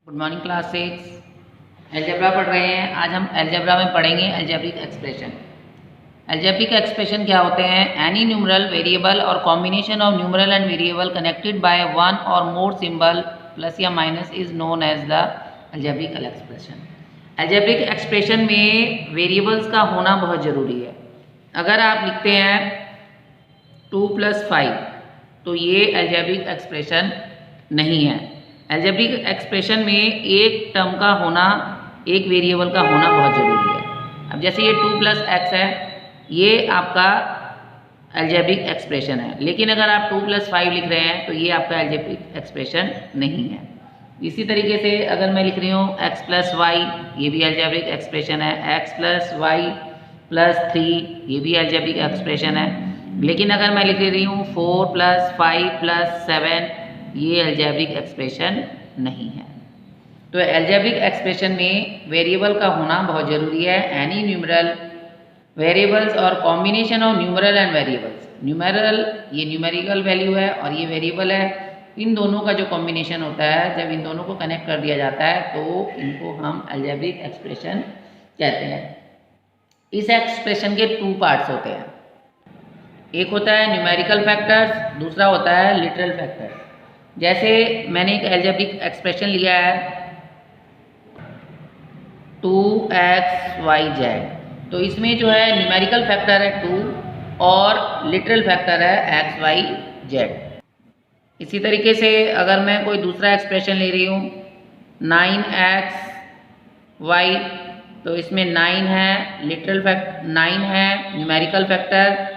Good morning class 6 algebra पढ़ रहे हैं। आज हम अलजेब्रा में पढ़ेंगे अलजेब्रिक एक्सप्रेशन। अलजेब्रिक एक्सप्रेशन क्या होते हैं? Any numeral variable or combination of numeral and variable connected by one or more symbol plus या minus is known as the algebraic expression. Algebraic expression में वेरिएबल्स का होना बहुत ज़रूरी है। अगर आप लिखते हैं 2 + 5 तो ये अलजेब्रिक एक्सप्रेशन नहीं है। अलजेब्रिक एक्सप्रेशन में एक टर्म का होना, एक वेरिएबल का होना बहुत ज़रूरी है। अब जैसे ये 2 + x है, ये आपका अलजेब्रिक एक्सप्रेशन है, लेकिन अगर आप 2 + 5 लिख रहे हैं तो ये आपका अलजेब्रिक एक्सप्रेशन नहीं है। इसी तरीके से अगर मैं लिख रही हूँ x + y, ये भी अलजेब्रिक एक्सप्रेशन है। x + y + 3 ये भी अलजेब्रिक एक्सप्रेशन है। लेकिन अगर मैं लिख रही हूँ 4 + 5 + 7 ये अलजेब्रिक एक्सप्रेशन नहीं है। तो अलजेब्रिक एक्सप्रेशन में वेरिएबल का होना बहुत ज़रूरी है। एनी न्यूमरल वेरिएबल्स और combination of numeral and variables. Numeral ये न्यूमेरिकल वैल्यू है और ये वेरिएबल है। इन दोनों का जो कॉम्बिनेशन होता है, जब इन दोनों को कनेक्ट कर दिया जाता है तो इनको हम अलजेब्रिक एक्सप्रेशन कहते हैं। इस एक्सप्रेशन के 2 पार्ट्स होते हैं। एक होता है न्यूमेरिकल फैक्टर्स, दूसरा होता है लिटरल फैक्टर्स। जैसे मैंने एक अलजेब्रिक एक्सप्रेशन लिया है 2xyz, तो इसमें जो है न्यूमेरिकल फैक्टर है 2 और लिटरल फैक्टर है xyz। इसी तरीके से अगर मैं कोई दूसरा एक्सप्रेशन ले रही हूँ 9xy, तो इसमें 9 है लिटरल फैक्टर, 9 है न्यूमेरिकल फैक्टर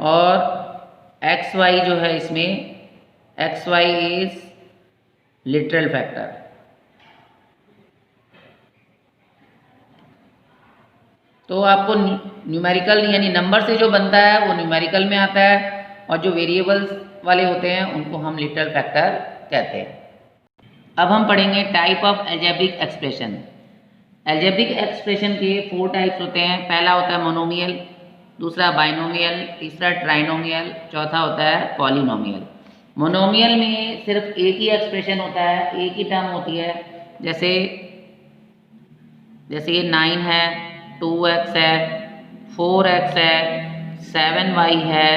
और xy जो है इसमें xy इज लिटरल फैक्टर। तो आपको न्यूमेरिकल यानी नंबर से जो बनता है वो न्यूमेरिकल में आता है और जो वेरिएबल्स वाले होते हैं उनको हम लिटरल फैक्टर कहते हैं। अब हम पढ़ेंगे type of algebraic expression. Algebraic expression के 4 टाइप्स होते हैं। पहला होता है मोनोमियल, दूसरा बाइनोमियल, तीसरा ट्राइनोमियल, चौथा होता है पॉलिनोमियल। मोनोमियल में सिर्फ एक ही एक्सप्रेशन होता है, एक ही टर्म होती है। जैसे ये 9 है, 2x है, 4x है, 7y है,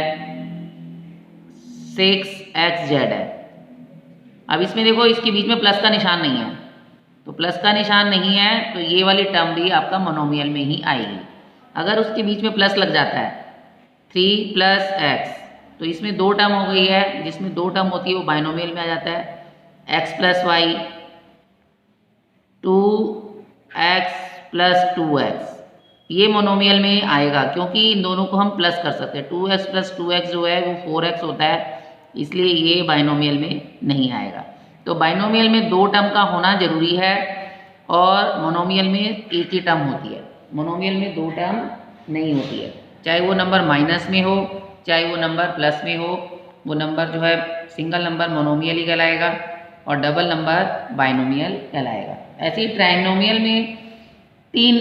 6xz है। अब इसमें देखो इसके बीच में प्लस का निशान नहीं है, तो प्लस का निशान नहीं है तो ये वाली टर्म भी आपका मोनोमियल में ही आएगी। अगर उसके बीच में प्लस लग जाता है 3 + x, तो इसमें 2 टर्म हो गई है, जिसमें 2 टर्म होती है वो बाइनोमियल में आ जाता है। x + y 2x + 2x ये मोनोमियल में आएगा, क्योंकि इन दोनों को हम प्लस कर सकते हैं। 2x + 2x जो है वो 4x होता है, इसलिए ये बाइनोमियल में नहीं आएगा। तो बाइनोमियल में 2 टर्म का होना ज़रूरी है और मोनोमियल में एक ही टर्म होती है। मोनोमियल में 2 टर्म नहीं होती है, चाहे वो नंबर माइनस में हो चाहे वो नंबर प्लस में हो। वो नंबर जो है सिंगल नंबर मोनोमियल ही कहलाएगा और डबल नंबर बाइनोमियल कहलाएगा। ऐसे ही ट्राइनोमियल में 3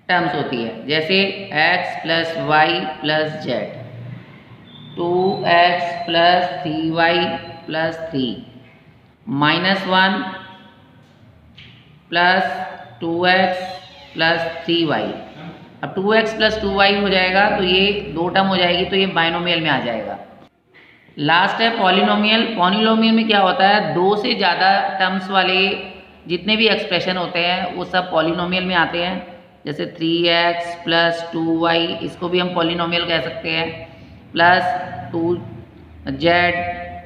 टर्म्स होती है, जैसे x + y + z, 2x + 3y + 3, -1 + 2x + 3y। अब 2x + 2y हो जाएगा तो ये 2 टर्म हो जाएगी, तो ये बाइनोमियल में आ जाएगा। लास्ट है पॉलिनोमियल। पॉलिनोमियल में क्या होता है, 2 से ज़्यादा टर्म्स वाले जितने भी एक्सप्रेशन होते हैं वो सब पॉलिनोमियल में आते हैं। जैसे 3x + 2y, इसको भी हम पॉलिनोमियल कह सकते हैं, +2z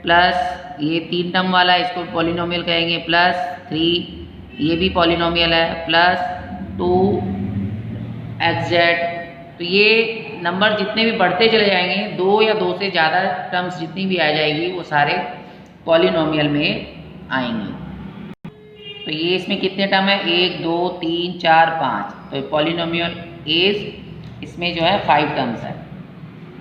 प्लस ये 3 टर्म वाला इसको पॉलिनोमियल कहेंगे, +3 ये भी पॉलिनोमियल है, +2xz। तो ये नंबर जितने भी बढ़ते चले जाएंगे, 2 या 2 से ज़्यादा टर्म्स जितनी भी आ जाएगी वो सारे पॉलिनोमियल में आएंगे। तो ये इसमें कितने टर्म है, 1 2 3 4 5, तो पॉलिनोमियल इज इसमें जो है 5 टर्म्स है।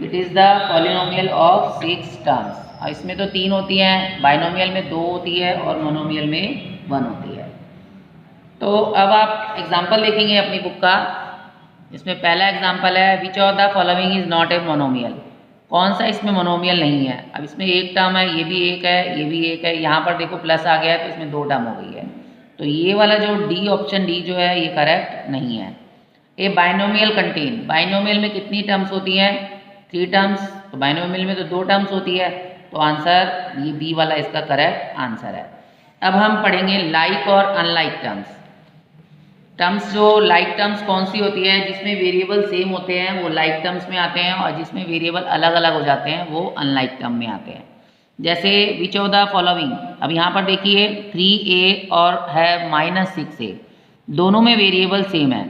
It is the polynomial of 6 terms. और इसमें तो 3 होती हैं, बाइनोमियल में 2 होती है और मोनोमियल में 1 होती है। तो अब आप एग्जाम्पल देखेंगे अपनी बुक का। इसमें पहला एग्जाम्पल है which of the following is not a monomial. कौन सा इसमें मोनोमियल नहीं है। अब इसमें एक टर्म है, ये भी एक है, ये भी एक है, यहाँ पर देखो प्लस आ गया है तो इसमें 2 टर्म हो गई है। तो ये वाला जो डी, ऑप्शन डी जो है ये करेक्ट नहीं है। ए बाइनोमियल कंटेन, बाइनोमियल में कितनी टर्म्स होती हैं? 3 टर्म्स। तो बाइनोमियल में तो 2 टर्म्स होती है, तो आंसर ये बी वाला इसका करेक्ट आंसर है। अब हम पढ़ेंगे लाइक और अनलाइक टर्म्स। टर्म्स जो लाइक टर्म्स कौन सी होती है? जिसमें वेरिएबल सेम होते हैं वो लाइक टर्म्स में आते हैं, और जिसमें वेरिएबल अलग अलग हो जाते हैं वो अनलाइक टर्म में आते हैं। जैसे विच ऑफ द फॉलोइंग, अब यहाँ पर देखिए 3a और है -6a, दोनों में वेरिएबल सेम है।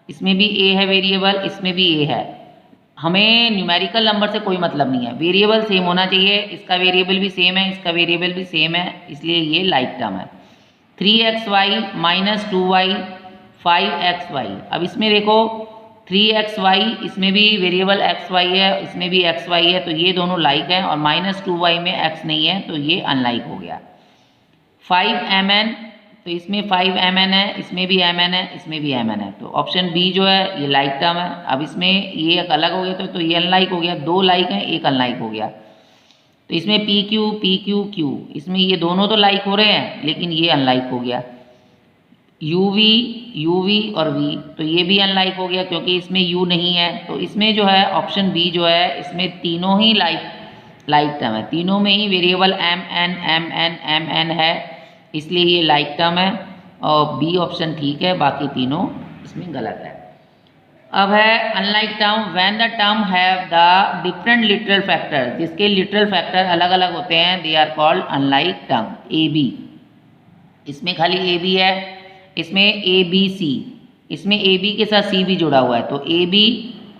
इसमें भी a है वेरिएबल, इसमें भी a है। हमें न्यूमेरिकल नंबर से कोई मतलब नहीं है, वेरिएबल सेम होना चाहिए। इसका वेरिएबल भी सेम है, इसका वेरिएबल भी सेम है, इसलिए ये लाइक टर्म है। 3xy - 2y 5xy। अब इसमें देखो 3xy, इसमें भी वेरिएबल xy है, इसमें भी xy है, तो ये दोनों लाइक हैं, और -2y में x नहीं है तो ये अनलाइक हो गया। 5mn, तो इसमें 5mn है, इसमें भी mn है, इसमें भी mn है, तो ऑप्शन बी जो है ये लाइक टर्म है। अब इसमें ये एक अलग हो गया तो ये अनलाइक हो गया, 2 लाइक हैं, एक अनलाइक हो गया। तो इसमें pq pq q, इसमें ये दोनों तो लाइक हो रहे हैं लेकिन ये अनलाइक हो गया। uv uv और v, तो ये भी अनलाइक हो गया क्योंकि इसमें u नहीं है। तो इसमें जो है ऑप्शन बी जो है, इसमें तीनों ही लाइक टर्म है, तीनों में ही वेरिएबल mn है, इसलिए ये लाइक टर्म है, और बी ऑप्शन ठीक है, बाकी तीनों इसमें गलत है। अब है unlike term, when the term have the different literal factor, जिसके लिटरल फैक्टर अलग अलग होते हैं, they are called unlike term. A B, इसमें खाली ए बी है, इसमें ए बी सी, इसमें ए बी के साथ सी भी जुड़ा हुआ है, तो ए बी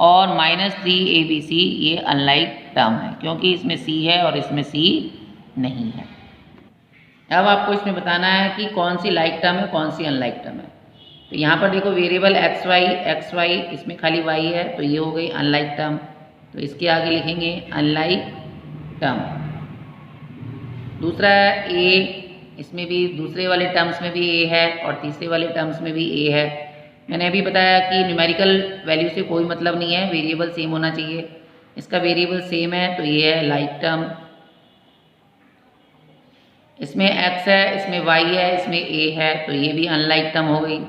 और -3abc ये अनलाइक टर्म है क्योंकि इसमें सी है और इसमें सी नहीं है। अब आपको इसमें बताना है कि कौन सी लाइक टर्म है, कौन सी अनलाइक टर्म है। तो यहाँ पर देखो वेरिएबल xy, इसमें खाली y है, तो ये हो गई अनलाइक टर्म, तो इसके आगे लिखेंगे अनलाइक टर्म। दूसरा है a, इसमें भी दूसरे वाले टर्म्स में भी a है और तीसरे वाले टर्म्स में भी a है। मैंने अभी बताया कि न्यूमेरिकल वैल्यू से कोई मतलब नहीं है, वेरिएबल सेम होना चाहिए। इसका वेरिएबल सेम है तो ये है लाइक टर्म। इसमें x है, इसमें y है, इसमें a है, तो ये भी अनलाइक टर्म हो गई।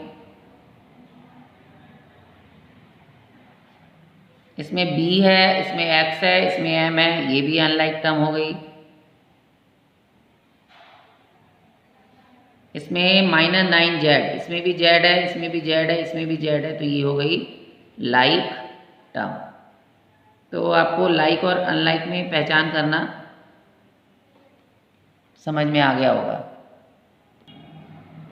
इसमें b है, इसमें x है, इसमें m है, ये भी अनलाइक टर्म हो गई। इसमें -9z, इसमें भी z है, इसमें भी z है, इसमें भी z है, तो ये हो गई लाइक टर्म। तो आपको लाइक और अनलाइक में पहचान करना समझ में आ गया होगा।